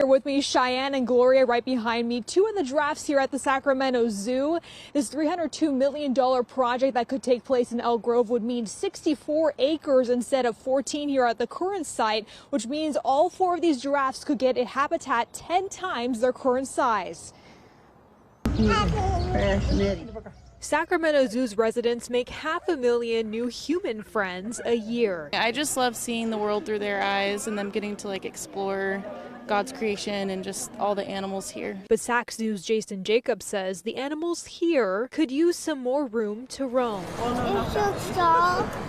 Here with me, Cheyenne and Gloria right behind me. Two of the giraffes here at the Sacramento Zoo. This $302 million project that could take place in Elk Grove would mean 64 acres instead of 14 here at the current site, which means all four of these giraffes could get a habitat 10 times their current size. Sacramento Zoo's residents make 500,000 new human friends a year. I just love seeing the world through their eyes and them getting to explore God's creation and just all the animals here. But Sac Zoo's Jason Jacobs says the animals here could use some more room to roam.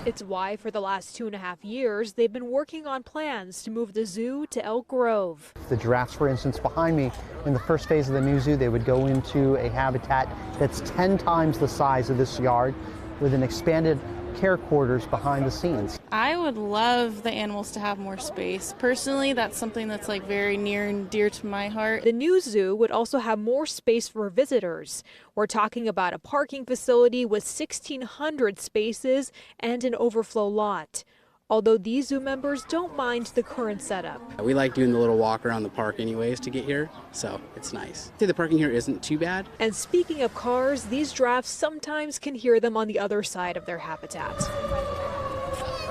It's why for the last 2.5 years they've been working on plans to move the zoo to Elk Grove. The giraffes, for instance, behind me, in the first phase of the new zoo, they would go into a habitat that's 10 times the size of this yard with an expanded care quarters behind the scenes. I would love the animals to have more space. Personally, that's something that's very near and dear to my heart. The new zoo would also have more space for visitors. We're talking about a parking facility with 1,600 spaces and an overflow lot. Although these zoo members don't mind the current setup. We like doing the little walk around the park anyways to get here, so it's nice. I'd say the parking here isn't too bad. And speaking of cars, these giraffes sometimes can hear them on the other side of their habitat.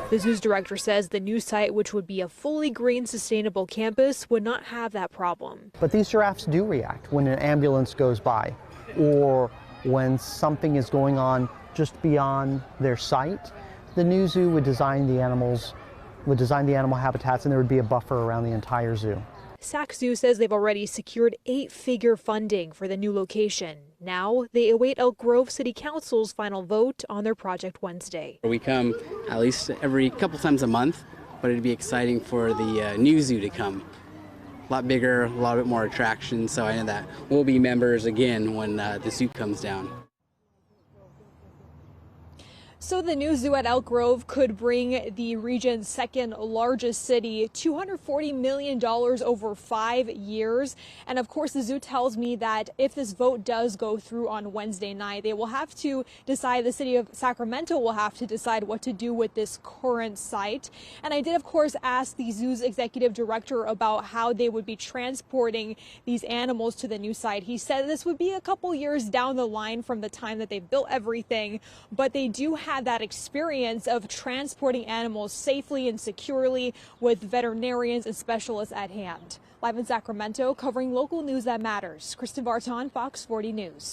The zoo's director says the new site, which would be a fully green, sustainable campus, would not have that problem. But these giraffes do react when an ambulance goes by or when something is going on just beyond their sight. The new zoo would design the animal habitats, and there would be a buffer around the entire zoo. Sac Zoo says they've already secured 8-figure funding for the new location. Now they await Elk Grove City Council's final vote on their project Wednesday. We come at least every couple times a month, but it'd be exciting for the new zoo to come. A lot bigger, a lot bit more attractions, so I know that we'll be members again when the zoo comes down. So the new zoo at Elk Grove could bring the region's second largest city $240 million over 5 years. And of course, the zoo tells me that if this vote does go through on Wednesday night, they will have to decide, the city of Sacramento will have to decide what to do with this current site. And I did, of course, ask the zoo's executive director about how they would be transporting these animals to the new site. He said this would be a couple years down the line from the time that they've built everything, but they do have that experience of transporting animals safely and securely with veterinarians and specialists at hand. Live in Sacramento, covering local news that matters. Kristen Barton, Fox 40 News.